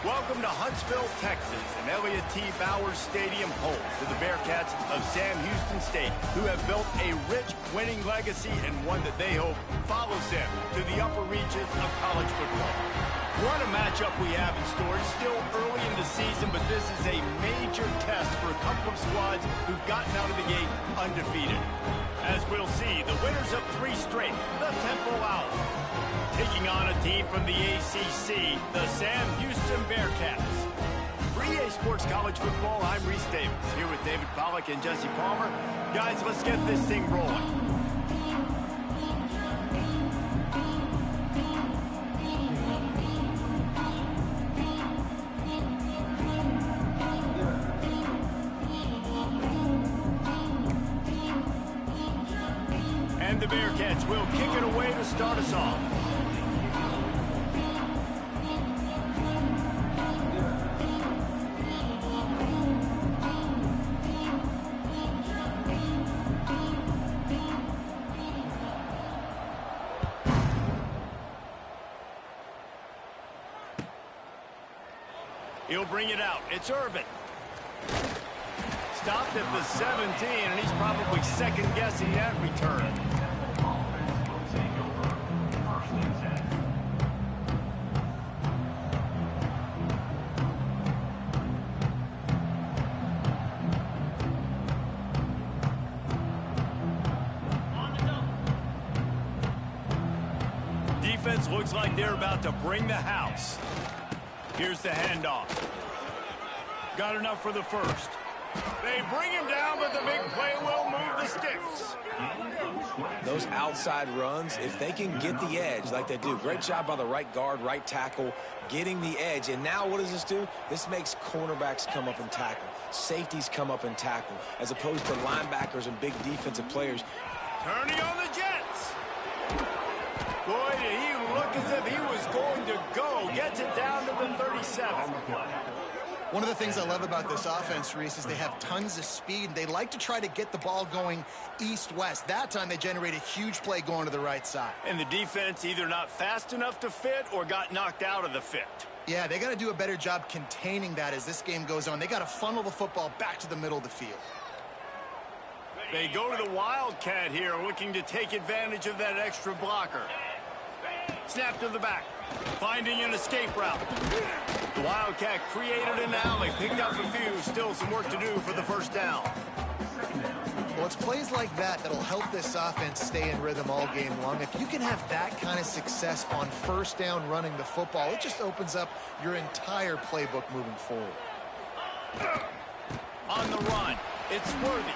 Welcome to Huntsville, Texas, and Elliott T. Bowers Stadium home to the Bearcats of Sam Houston State, who have built a rich winning legacy and one that they hope follows them to the upper reaches of college football. What a matchup we have in store. It's still early in the season, but this is a major test for a couple of squads who've gotten out of the gate undefeated. As we'll see, the winners of 3 straight, the Temple Owls, taking on a team from the ACC, the Sam Houston Bearcats. For EA Sports College Football, I'm Reese Davis, here with David Pollack and Jesse Palmer. Guys, let's get this thing rolling. And the Bearcats will kick it away to start us off. He'll bring it out. It's Irvin. Stopped at the 17, and he's probably second-guessing that return. Defense looks like they're about to bring the house. Here's the handoff. Got enough for the first. They bring him down, but the big play will move the sticks. Those outside runs, if they can get the edge like they do, great job by the right guard, right tackle, getting the edge. And now what does this do? This makes cornerbacks come up and tackle. Safeties come up and tackle, as opposed to linebackers and big defensive players. Turning on the Jets. Boy, did he look as if he was going to go. Gets it down to the 37. One of the things I love about this offense, Reese, is they have tons of speed. They like to try to get the ball going east-west. That time they generate a huge play going to the right side. And the defense either not fast enough to fit or got knocked out of the fit. Yeah, they got to do a better job containing that as this game goes on. They got to funnel the football back to the middle of the field. They go to the Wildcat here, looking to take advantage of that extra blocker. Snap to the back, finding an escape route. The Wildcat created an alley, picked up a few, still some work to do for the first down. Well, it's plays like that that'll help this offense stay in rhythm all game long. If you can have that kind of success on first down running the football, it just opens up your entire playbook moving forward. On the run, it's Worthy.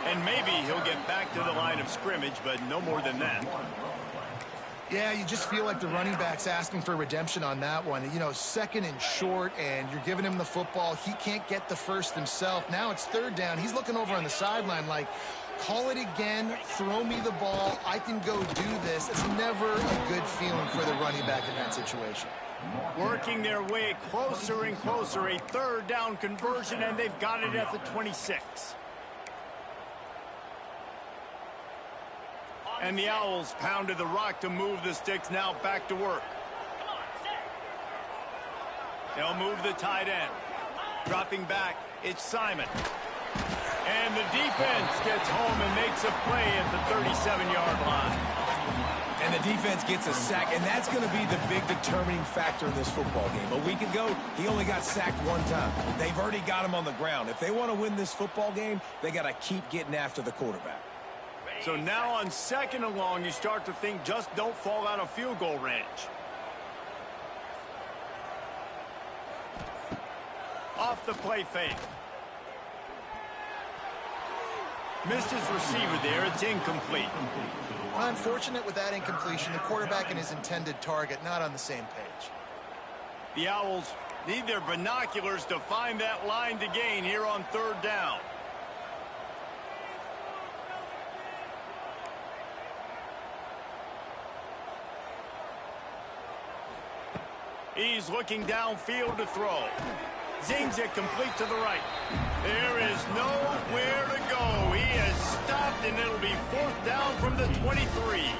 And maybe he'll get back to the line of scrimmage, but no more than that. Yeah, you just feel like the running back's asking for redemption on that one. You know, second and short, and you're giving him the football. He can't get the first himself. Now it's third down. He's looking over on the sideline like, call it again, throw me the ball, I can go do this. It's never a good feeling for the running back in that situation. Working their way closer and closer, a third down conversion, and they've got it at the 26. And the Owls pounded the rock to move the sticks, now back to work. They'll move the tight end. Dropping back, it's Simon. And the defense gets home and makes a play at the 37-yard line. And the defense gets a sack, and that's going to be the big determining factor in this football game. A week ago, he only got sacked 1 time. They've already got him on the ground. If they want to win this football game, they got to keep getting after the quarterback. So now on second and long, you start to think just don't fall out of field goal range. Off the play fake. Missed his receiver there. It's incomplete. Unfortunate with that incompletion. The quarterback and his intended target not on the same page. The Owls need their binoculars to find that line to gain here on third down. He's looking downfield to throw. Zings it complete to the right. There is nowhere to go. He has stopped, and it'll be fourth down from the 23.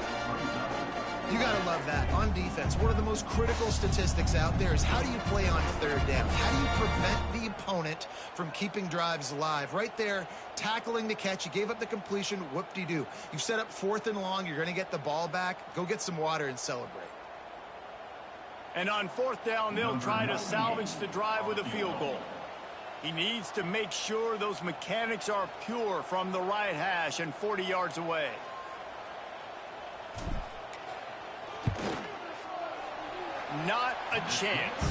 You got to love that. On defense, one of the most critical statistics out there is how do you play on third down? How do you prevent the opponent from keeping drives alive? Right there, tackling the catch. You gave up the completion. Whoop-de-doo. You've set up 4th and long. You're going to get the ball back. Go get some water and celebrate. And on 4th down, they'll try to salvage the drive with a field goal. He needs to make sure those mechanics are pure from the right hash and 40 yards away. Not a chance.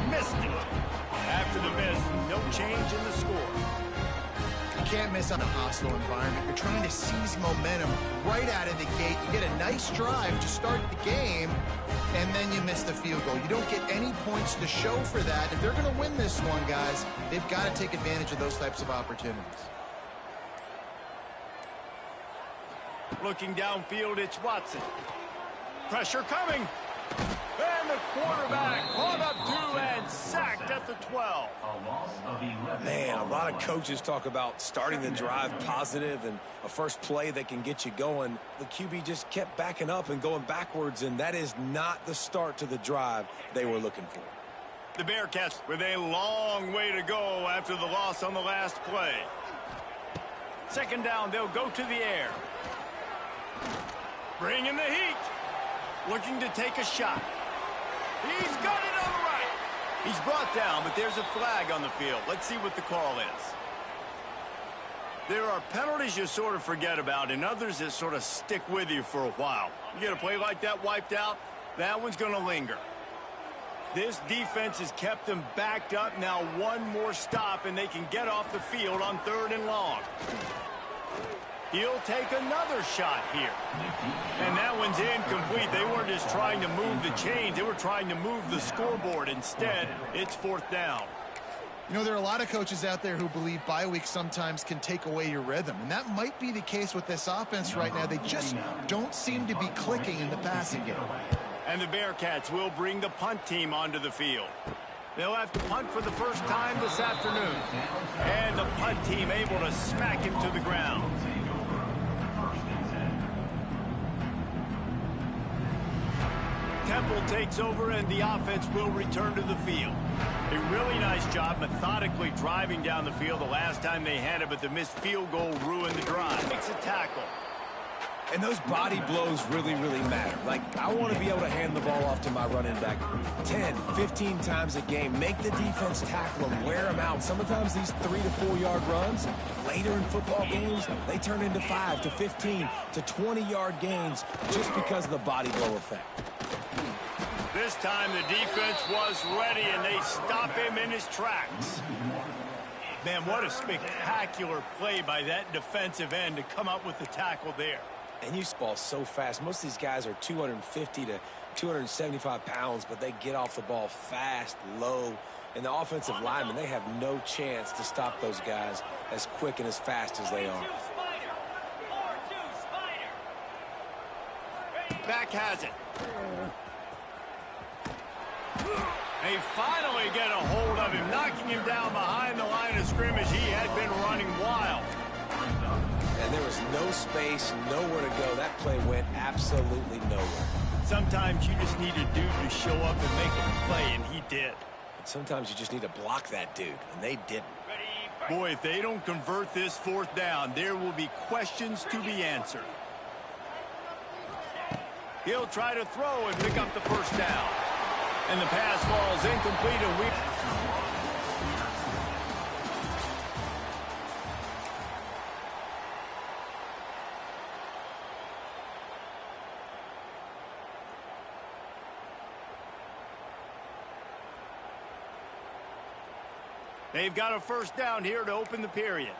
Missed it. After the miss, no change in the score. You can't miss on a hostile environment. You're trying to seize momentum right out of the gate. You get a nice drive to start the game, and then you miss the field goal. You don't get any points to show for that. If they're going to win this one, guys, they've got to take advantage of those types of opportunities. Looking downfield, it's Watson. Pressure coming. And the quarterback caught up to and sacked at the 12. Man, a lot of coaches talk about starting the drive positive and a first play that can get you going. The QB just kept backing up and going backwards, and that is not the start to the drive they were looking for. The Bearcats with a long way to go after the loss on the last play. 2nd down, they'll go to the air. Bring in the heat. Looking to take a shot. He's got it on the right. He's brought down, but there's a flag on the field. Let's see what the call is. There are penalties you sort of forget about and others that sort of stick with you for a while. You get a play like that wiped out, that one's going to linger. This defense has kept them backed up. Now one more stop and they can get off the field on 3rd and long. He'll take another shot here. And that one's incomplete. They weren't just trying to move the chains. They were trying to move the scoreboard. Instead, it's 4th down. You know, there are a lot of coaches out there who believe bye weeks sometimes can take away your rhythm. And that might be the case with this offense right now. They just don't seem to be clicking in the passing game. And the Bearcats will bring the punt team onto the field. They'll have to punt for the first time this afternoon. And the punt team able to smack him to the ground. Temple takes over and the offense will return to the field. A really nice job methodically driving down the field the last time they had it, but the missed field goal ruined the drive. Makes a tackle. And those body blows really, really matter. Like, I want to be able to hand the ball off to my running back 10, 15 times a game. Make the defense tackle them, wear them out. Sometimes these 3 to 4 yard runs, later in football games, they turn into 5 to 15 to 20 yard gains just because of the body blow effect. This time the defense was ready and they stop him in his tracks. Man, what a spectacular play by that defensive end to come up with the tackle there. And you ball so fast. Most of these guys are 250 to 275 pounds, but they get off the ball fast, low. And the offensive linemen, they have no chance to stop those guys as quick and as fast as they are. Back has it. They finally get a hold of him, knocking him down behind the line of scrimmage. He had been running wild. And there was no space, nowhere to go. That play went absolutely nowhere. Sometimes you just need a dude to show up and make a play, and he did. And sometimes you just need to block that dude, and they didn't. Boy, if they don't convert this 4th down, there will be questions to be answered. He'll try to throw and pick up the first down. And the pass falls incomplete, and they've got a first down here to open the period.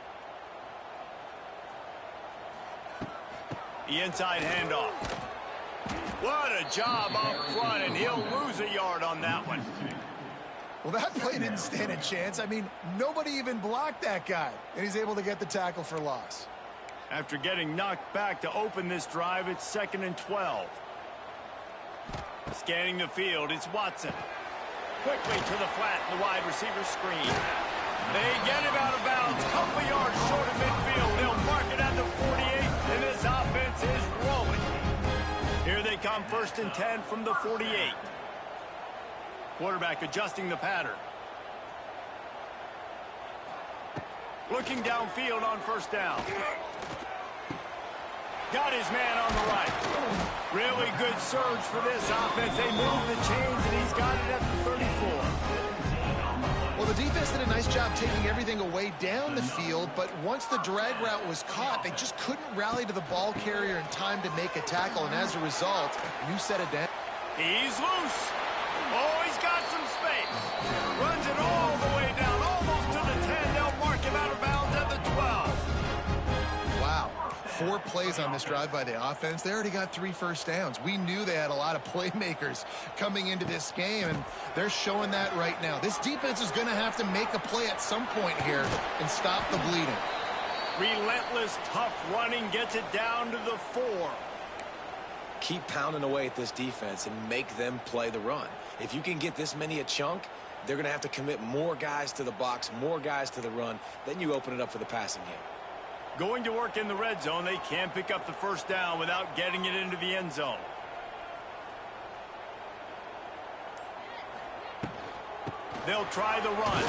The inside handoff. What a job up front, and he'll lose a yard on that one. Well, that play didn't stand a chance. I mean, nobody even blocked that guy, and he's able to get the tackle for loss. After getting knocked back to open this drive, it's 2nd and 12. Scanning the field, it's Watson. Quickly to the flat, the wide receiver screen. They get him out of bounds, couple yards short of midfield. They'll mark it at the 48, and this offense is rolling. Here they come, 1st and 10 from the 48. Quarterback adjusting the pattern. Looking downfield on 1st down. Got his man on the right. Really good surge for this offense. They move the chains, and he's got it at the 34. Well, the defense did a nice job taking everything away down the field, but once the drag route was caught, they just couldn't rally to the ball carrier in time to make a tackle, and as a result, you set it down. He's loose. Oh, he's got some space. Runs it all the way down, almost to the 10. They'll mark him out of bounds at the 12. Wow. 4 plays on this drive by the offense. They already got 3 first downs. We knew they had a lot of playmakers coming into this game, and they're showing that right now. This defense is going to have to make a play at some point here and stop the bleeding. Relentless, tough running gets it down to the 4. Keep pounding away at this defense and make them play the run. If you can get this many a chunk, they're going to have to commit more guys to the box, more guys to the run. Then you open it up for the passing game. Going to work in the red zone. They can't pick up the 1st down without getting it into the end zone. They'll try the run.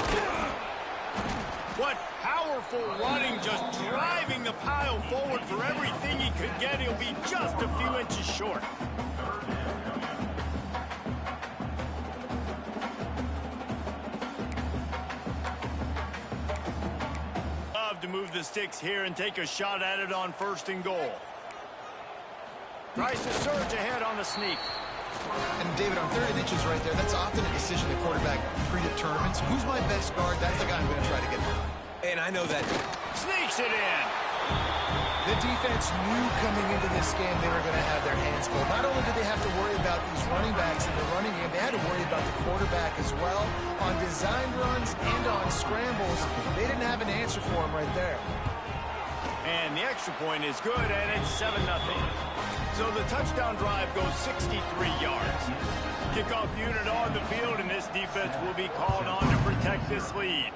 What powerful running, just driving the pile forward for everything he could get. He'll be just a few inches short. To move the sticks here and take a shot at it on 1st and goal. Tries to surge ahead on the sneak. And David, on 3rd and inches right there, that's often a decision the quarterback predetermines. Who's my best guard? That's the guy I'm going to try to get. And I know that. Sneaks it in. The defense knew coming into this game they were going to have their hands full. Not only did they have to worry about these running backs in the running game, they had to worry about the quarterback as well. On designed runs and on scrambles, they didn't have an answer for him right there. And the extra point is good, and it's 7-0. So the touchdown drive goes 63 yards. Kickoff unit on the field, and this defense will be called on to protect this lead.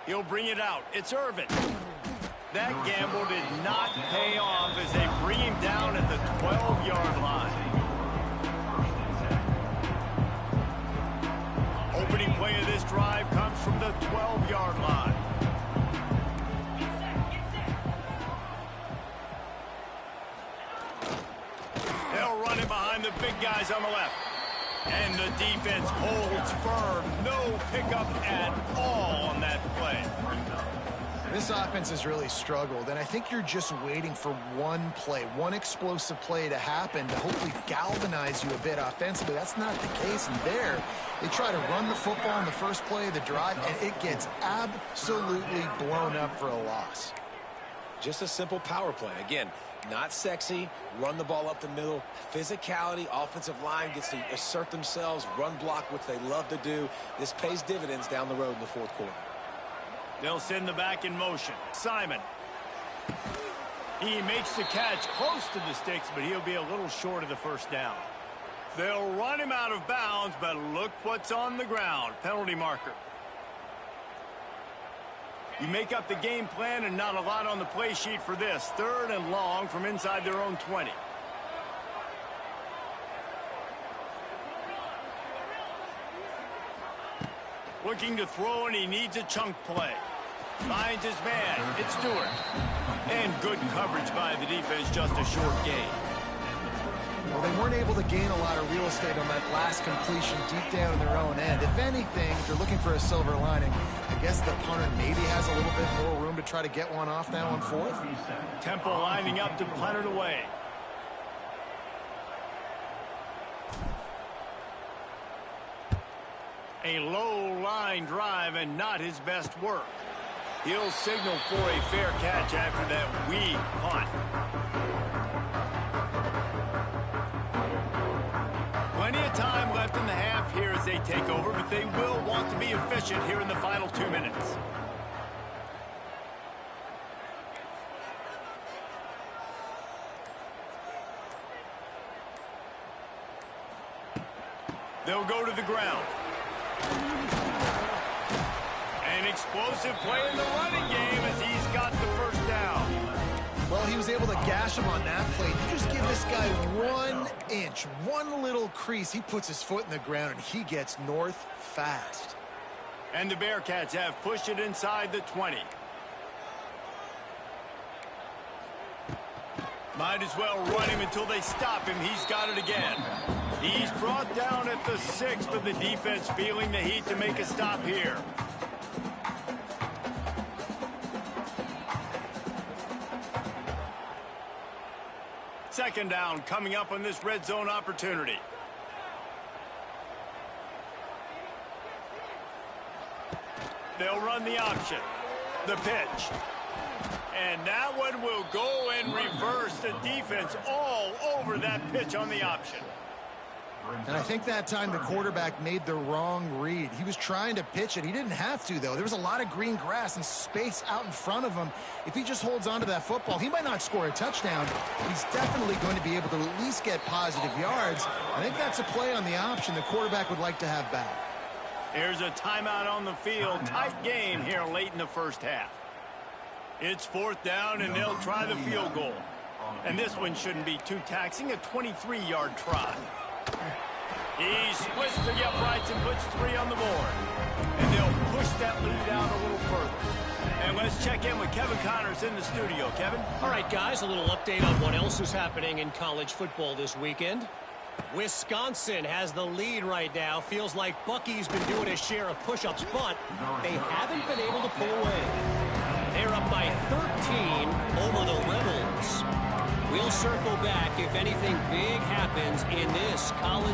He'll bring it out. It's Irvin. That gamble did not pay off as they bring him down at the 12-yard line. Opening play of this drive comes from the 12-yard line. They'll run it behind the big guys on the left. And the defense holds firm. No pickup at all on that play. This offense has really struggled, and I think you're just waiting for one play, one explosive play to happen to hopefully galvanize you a bit offensively. That's not the case, and there they try to run the football on the first play of the drive, and it gets absolutely blown up for a loss. Just a simple power play. Again, not sexy, run the ball up the middle, physicality, offensive line gets to assert themselves, run block, which they love to do. This pays dividends down the road in the 4th quarter. They'll send the back in motion. Simon. He makes the catch close to the sticks, but he'll be a little short of the 1st down. They'll run him out of bounds, but look what's on the ground. Penalty marker. You make up the game plan and not a lot on the play sheet for this. 3rd and long from inside their own 20. Looking to throw, and he needs a chunk play. Finds his man. It's Stewart. And good coverage by the defense, just a short gain. Well, they weren't able to gain a lot of real estate on that last completion deep down in their own end. If anything, if they're looking for a silver lining, I guess the punter maybe has a little bit more room to try to get one off now on 4th. Temple lining up to punt it away. A low line drive and not his best work. He'll signal for a fair catch after that weak punt. Plenty of time left in the half here as they take over, but they will want to be efficient here in the final 2 minutes. They'll go to the ground. An explosive play in the running game as he's got the 1st down. Well, he was able to gash him on that play. You just give this guy 1 inch, one little crease. He puts his foot in the ground, and he gets north fast. And the Bearcats have pushed it inside the 20. Might as well run him until they stop him. He's got it again. He's brought down at the 6, but the defense feeling the heat to make a stop here. Second down coming up on this red zone opportunity. They'll run the option. The pitch. And that one will go and reverse. The defense all over that pitch on the option. And I think that time the quarterback made the wrong read. He was trying to pitch it. He didn't have to, though. There was a lot of green grass and space out in front of him. If he just holds on to that football, he might not score a touchdown. He's definitely going to be able to at least get positive yards. I think that's a play on the option the quarterback would like to have back. Here's a timeout on the field. Tight game here late in the first half. It's fourth down, and they'll try the field goal. And this one shouldn't be too taxing, a 23-yard try. He splits the uprights and puts 3 on the board. And they'll push that lead out a little further. And let's check in with Kevin Connors in the studio. Kevin? All right, guys, a little update on what else is happening in college football this weekend. Wisconsin has the lead right now. Feels like Bucky's been doing his share of push-ups, but they haven't been able to pull away. They're up by 13 over the Rebels. We'll circle back if anything big happens in this college